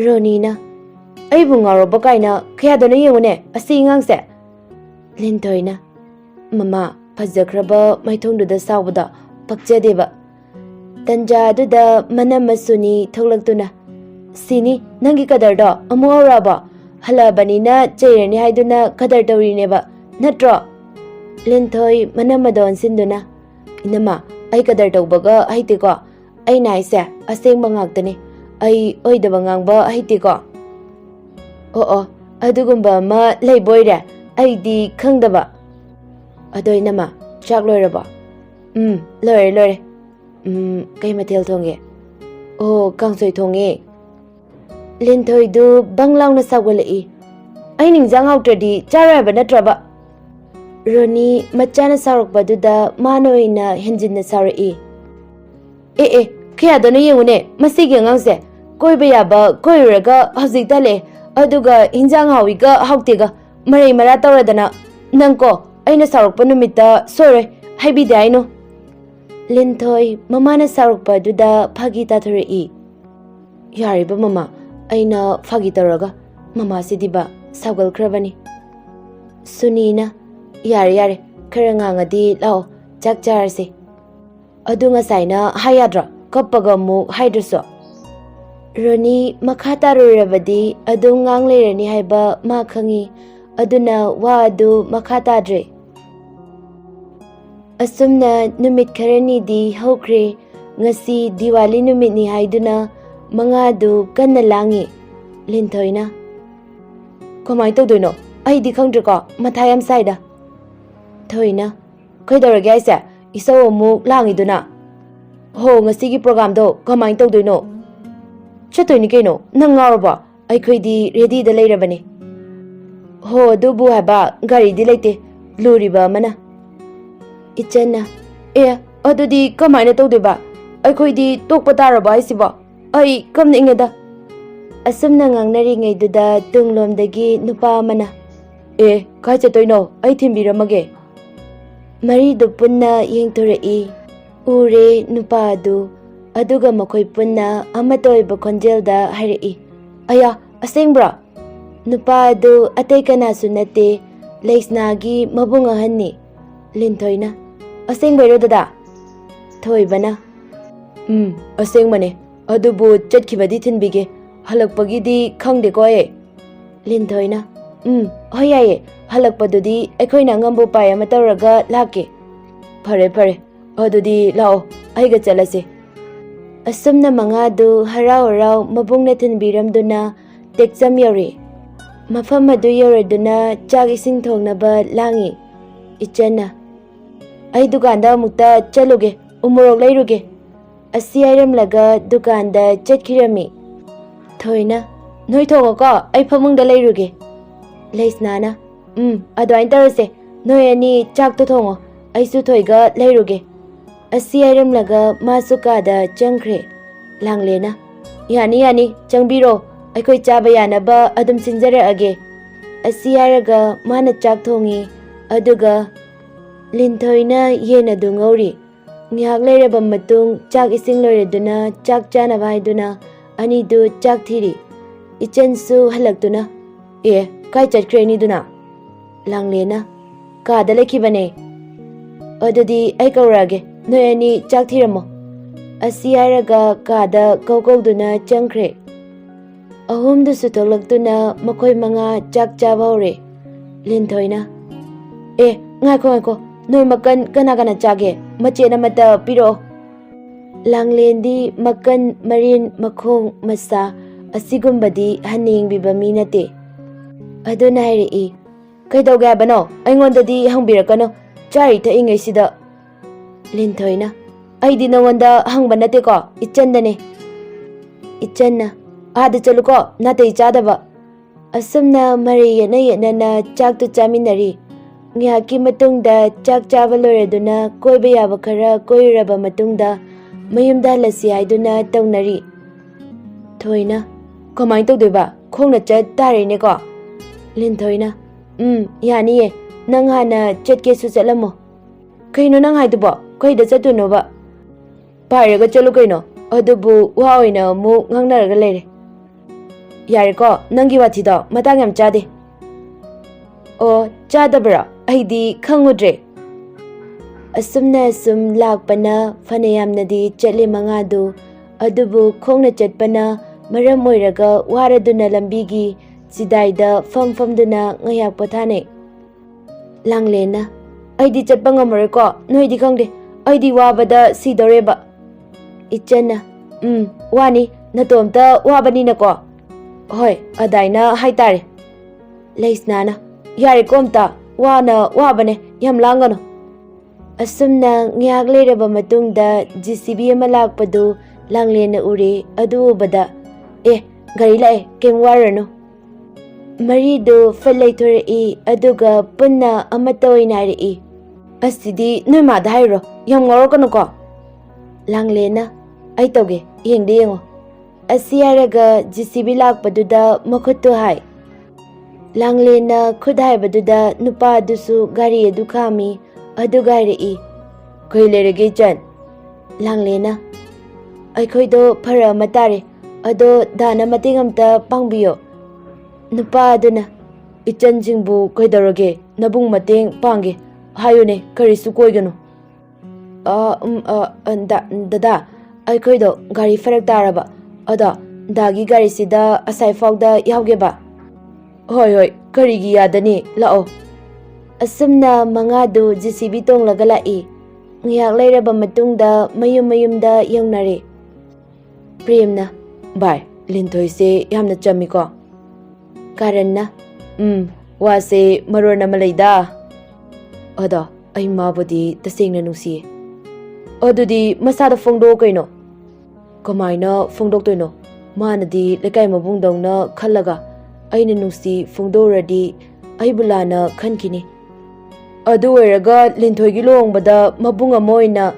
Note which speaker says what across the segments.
Speaker 1: Ronina. Ay bunga bakaina kaya doon yung asingang se. Lintoyna. Mama, pazakraba may tungduda sawada pakjadeba. Tanjaduda manamasuni thoglagtuna. Sini nangi kadarda amuaraba. Halabanina chayrani haiduna kadar tawrineba. Natro. Lintoy manamadon sinduna. Inama, ay kadar tawbaga haitiko. Ay naise, asing mangagtani. Ay oidaba ngangba haitiko. Oo, adugumba ma layboyre. Ay di khangdaba. Adoy nama, chak loiraba. Lore. Kay matil thonge. Oh, kangsoy thonge. Lintoy du banglaw na sawalai. Ay ningjang hawtradi charaba natraba. Roni machana sarokba duda manoy na henjin na sarai. Kaya doon yung masige ngangse. Koiba yaba koiraga hawzikta le. Aduga hinjang hawiga hawtiga. Maray mara tawradana. Nangko ay nasarokpa numita sore haibide ay no. Lintoy mama na sarokpa duda pagita tarai. Yari ba mama ay na pagitaraga. Mama si diba sagal krabani. Sunina. Yari karangangadi lao chak charsi. Adu ngasay na hayadra kapag mo haydraso. Roni makatarurabadi adu ngang lerani haiba makhangi aduna wa adu makatadre. Asumna numit karani di hokre ngasi Diwali numit ni haiduna mga adu kanna langi. Lintoy na. Kamay tawdoy ay di khangdrika mathayam sayda. Thoina. Kaidawrage aise isaw amuk langiduna. Ho ngasigi program do kamay tawdoyno. Chatoyni kaino nang ngawraba aykhoi ready da leirabani. Ho dubu haba gari di leite luriba mana. Ichanna. Adudi kamayna tawdoyba aykhoi di tokpa taraba aisiba ay kamna ingada. Asumna ngangnari duda tunglomdagi nupa mana. Kai chatoyno ay thimbiramage. Marido punna yengtorai. Ure nupa adu. Aduga makoy punna amatoyba konjelda harai. Aya, asengbra. Nupa adu atay kanasu nate leisnagi mabungahanni. Lintoyna. Asengbayro dada. Thoibana. Asengmane. Adubu chatkibadi thinbige. Halakpagidi khangdeko Lintoyna. Hoyaye. Halakpadudi aikoina ngambu paya matawraga lake. Pare. Adudi lao aiga chalase. Asumna mangadu harau mabungna thinbiramduna tekjam yori. Mafam adu yoraduna chak ising thongnaba langi. Ichanna. Ay dukanda mukta chaluge umurok leiruge. Asi airamlaga dukanda chatkirami. Thoina. Noi thongoko ay phamungda leiruge. Leisnana. Adwain tarase. Noi ani chak to thongo. Ay su thoiga leiruge. Asi airamlaga masukada changkre. Langlena. Yani changbiro. Aikoi chaba yanaba adum sinjaraage. Asi airaga mana chak thongi. Aduga Lintoyna yena dungori. Ngihak leiraba matung chak ising loiraduna chak chanaba haiduna anidu chak thiri. Ichansu halaktuna. Kai chatkre duna. Langlena. Kada lankhiba. Adudi ay kaurage. Noi ani chak thiramo. Asi airaga kada kaukawduna changkre. Ahumdusu tolaktuna makoy mga chak chaba hore. Lintoyna. Ngako. Noi makan kana chage. Machena mata piro. Langlendi makan marin makhong masa asigumbadi haning bibami nate. Aduna hairi. Kaidawga bano. Aingondadi hangbirakano. Chari ta ingay sida. Lintoyna. Ay di nawanda hangba nate ko. Ichandane. Ichanna. Ada chaluko nate ichadaba. Asumna mari yana na chak tu chaminari. Ngihaki matungda chak chaba loraduna koiba yaba khara koiraba matungda mayamda lasi haiduna tawnari. Thoina. Kamay tawdoyba khongna chat tarine ko. Lintoyna. Yani nang hana chatke su chatlamo. Kaino nang haidubo kaida chatunoba. Pairaga chalu kaino adubu wa oina mu ngangnaraga leire. Yareko, nangi wathido, matang yam chade. O, chadabra, aidi khangudre. Asumna asum lakpana fanayamnadi chatli mangadu, adubu khongna chatpana maram oiraga waraduna lambigi sidaida famduna ngayak pothane. Langlena, aidi chatpa ngamoreko, noidi khangde, aidi wabada sidoreba. Ichana, wani, natomta wabanina ko. Hoi, adaina haitare. Leisnana, yareko amta, wana wabane, yam langano. Asumna ngyak leiraba matungda JCB ama lakpadu Langlena uri adu ubada. Gari lae, kem warano. Maridu falaitori aduga punna amata oinari. Asidi noima dhairo, yam ngorokano ko. Langlena, ay toge, yengde yengo. Asiyaraga JCB lakpaduda makutu hai. Langlena khudai baduda nupa dusu gari adu kami adu gari. Koi lerege chan. Langlena, ay koi do para matare, ado dana matingamta pangbiyo. Nupa aduna, ichan jingbu koi daroge, nabung mating pange, hayone karisu koi gano. Dada, ay koi do gari farak taraba, ada dagi gari sida asai fauda yauge ba. Hoi, karigi yadani, lao. Asumna mangadu JCB tong lagalai. Ngayak lairaba matungda mayumda yawnare. Premna, bai, linthoi se yamna chami ko. Karanna, wase marona malayda. Ada, ay mabudi tasing na nungsi. Adudi masada fongdo kaino. Kamaina fongdok toino. Manadi lekay mabungdong na khalaga. Ay nungsi fongdo radi ay bulana khankini. Adu oiraga linthoi gi luongbada mabunga moina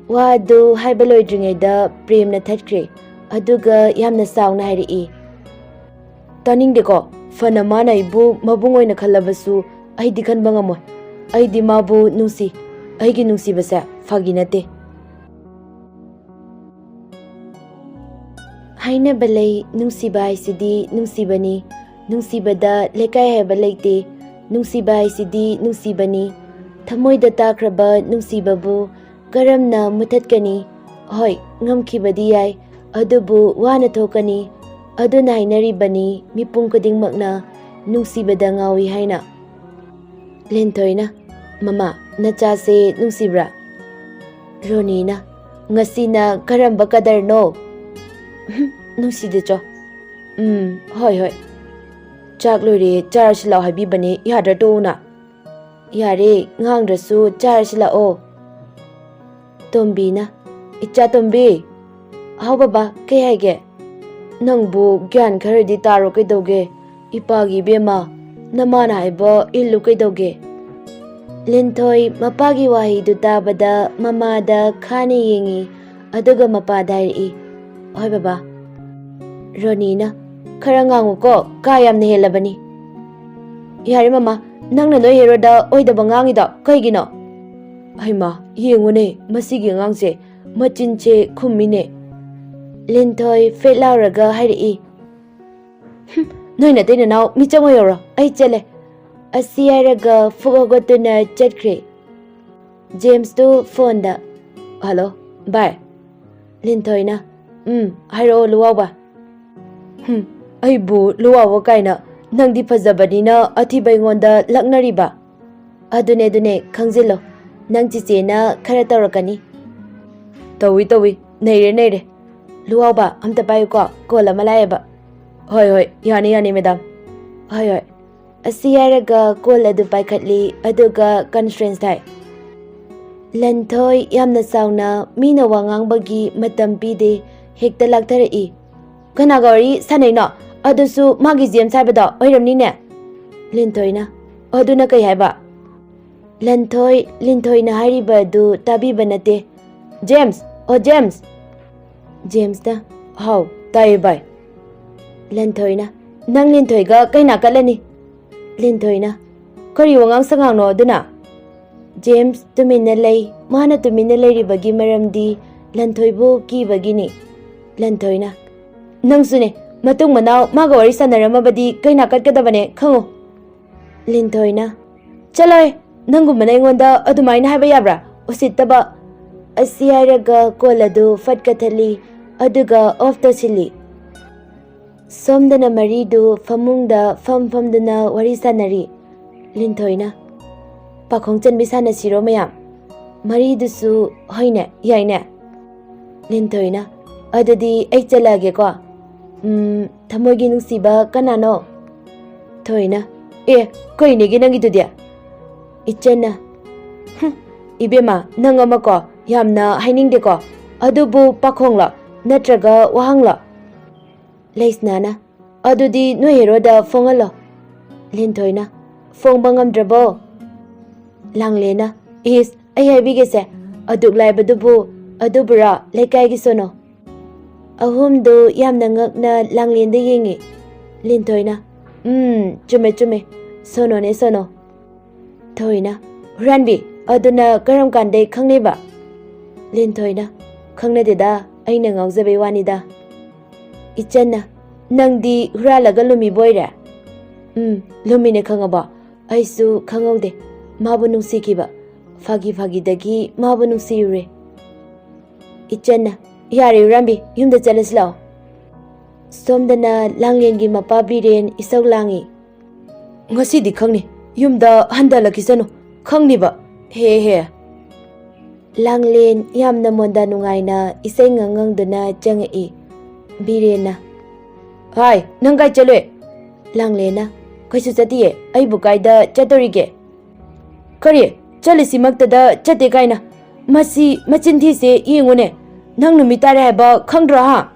Speaker 1: wadu haibaloi dringeda premna thatkre aduga yamna sauna hairi. Taning deko fana mana ibu mabungoi na khalabasu ai dikhan bangamoi. Ai di mabu nungsi ai gi nungsi basa faginate. Haina balai nungsi bai sidi nungsi bani nungsi bada lekai hai balaite. Nungsiba haisidi nungsibani thamoida takraba nungsibabu karamna muthatkani hoi ngkpiyudi yai adubu wana thokani aduna hainaribani mipung khudingmakna nungsibada ngawi haina. Lenthoina, mama nachase nungsibra. Ronina, ngasina karamba kadarno. Nungside hoi. Chak lori charasila habibani yada tona. Yare ngangrasu charasila o. Tombina, icha tombi. How baba kay haige? Nangbu gyan karadi taro kay doge. Ipagi bema namana haiba ilu kay doge. Lenthoy mapagi wahi dutabada mamada khani yengi aduga mapadai. Hoy baba. Ronina, Karangangu ko kayam na helabani. Yari mama, nang nanoy heroda oy da bangangi da kay gino. Ay ma, yengune masigi ngangse machinche khumine. Lenthoy fetlauraga hairi. Noy na tena naw michango yoro ay chale. Asiyaraga fugogotuna chatkre. James to phone da. Hello, bye. Lenthoy na. Hairo luwa ba. Aibu luwawa kaina nangdi fazabadina athibai ngonda laknariba. Adune khangzilo nang chichena khara tawrakani. Tawi neire luwawa amta payu ko kola malayeba. Hoi yani madam. Hoi asiyaraga kola du paikhatli aduga conference thai. Lenthoy yamna sauna mina wangangbagi matam pide hekta lakthari. Kanagari sanaina adusu magi James haibada oiramnine. Lenthoina aduna kai haiba. Lenthoina hariba du tabiba nate. James da how tai bai. Lenthoina nang lenthoiga kaina kalani. Lenthoina kari wangang sangang no aduna. James tumina lay mana tumina lairibagi maramdi lenthoibu kibagini. Lenthoina Nangsune, matung manau maga wari sanaramabadi kaina katkadabane khango. Lintoina chaloi nangumana ingonda adumaina haiba yabra usittaba asi hairaga call adu fatkathali aduga off tasili. Somdana maridu famungda famduna wari sanari. Lintoina pakhongchan bisana siro mayam maridusu hoine yaine. Lintoina adudi ai chalage ko thamogi nungsiba kanano. Thoina koinegi nangi dudia. Ichena ibema nangama ko yamna hainingde ko adubu pakhongla natraga wahangla. Leisnana adudi no heroda fongalo. Lintoina fongba ngamdrabo. Langlena is ai habigese aduk laibadubu adubura Leikygi Sono. Ahumdu yamna ngakna Langlenda yengi. Lintoina chume sono ne sono. Thoina ranbi aduna karam kandai khangneba. Lintoina khangnadeda aina ngauzabe wanida. Ichana nangdi huralaga lumi boyra. Lumine khangaba aisu khangaude mabu nungsikiba fagi dagi mabu nungsiyure. Ichana yare rambi yumda chalaslao. Somdana Langlengi mapa biren isau langi. Ngasidi khangni yumda handalakisano khangniba he. Langlen yamna monda nungaina isai ngangangduna changai. Birena hai nangai chalwe. Langlena kaisu chatiye ai bukaida chatorige. Kare chalisi maktada chate kaina masi machinthi se yengone nang numitare haba khangdra ha.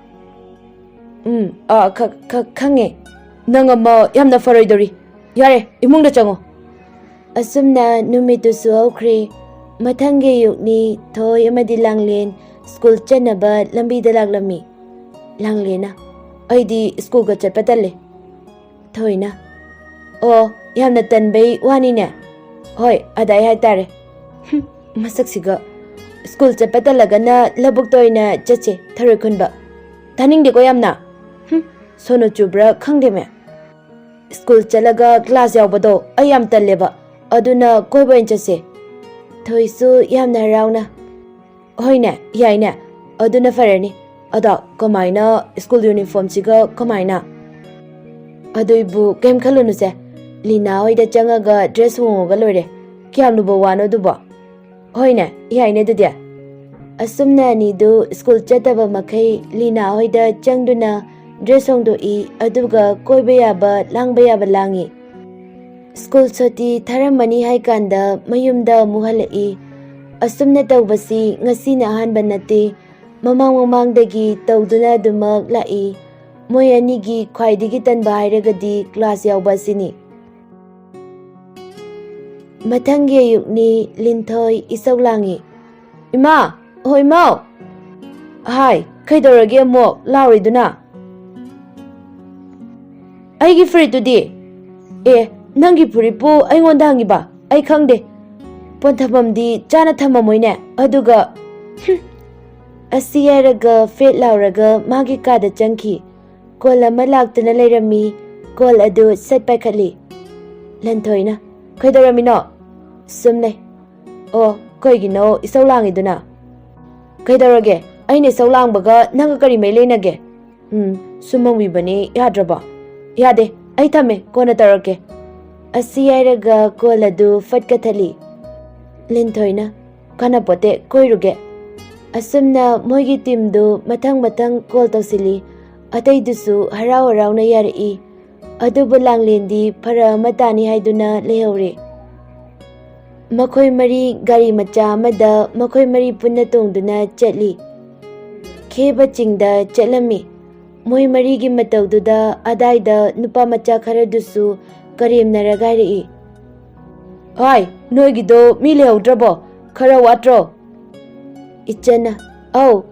Speaker 1: Khange nangama yamna faroidori yare imungda chango. Asumna numitu suaukre mathange yukni thoi amadi Langlen school chanaba lambi dalaglami. Langlena aidi school ga chatpatalle. Thoina yamna tanbai wanine. Hoi adai haitare. Masaksiga school chatpatalagana labuk toina chache tharoi khunba thaningde ko yamna. Sono chubra khangdeme. School chalaga class yaubado ayam talleba aduna koiba inchase. Thoisu yamna rauna. Hoine yaine aduna farani. Ada kamaina school uniform siga kamaina. Aduibu kem khalunuse Lina hoida changaga dress hongoga loire. Kyam nubo wano duba. Hoine yaine dudia. Asumna nidu school chataba makai Lina hoida changduna dress hongdo aduga koiba yaba langi. School soti tharamani haikanda mayumda muhalai. Asumna tawbasi ngasina ahanba nate mamangdagi tawduna dumak lai. Moy anigi khwaidigi tanba hairagadi class yaubasini. Mathangi ayukni Linthoi isau langi. Ima imau. Hai kaidorage amok lauriduna. Aigi free tudi. Nangi puripu aingonda hangiba ai khangde. Ponthamamdi chana thamamoine aduga asiyaraga fet lauraga magi kada changki. Call ama laktuna lairami call adu set paikhatli. Lanthoina kaidaramino sumne koigino isau langiduna. Kaidarage aine isau langbaga nanga kari mai leinage. Sumangwibani yadraba. Yade ai thame kona tarake. Asiyaraga call adu fatkathali. Linthoina kanapote koiruge. Asumna moigi teamdu mathang call tawsili. Ataidusu harau na yari. Adubu Langlendi para matani haiduna lehaure. Makhoi mari gari macha amada makhoi mari punna tongduna chatli. Kheba chingda chatlami. Moi marigi matawduda adaida nupa macha kharadusu karimnaraga ri. Ai noigido mi lehaudrabo khara watro. Ichana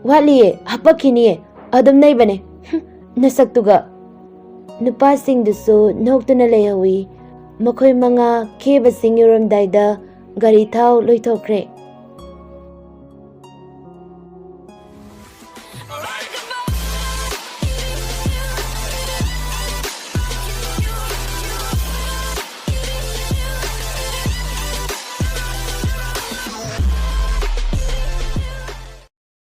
Speaker 1: waliye hapakiniye adum naibane. Nasaktuga nupasingdusu noktuna lehawi makhoi manga kheba singyoramdaida gari thau loithokre.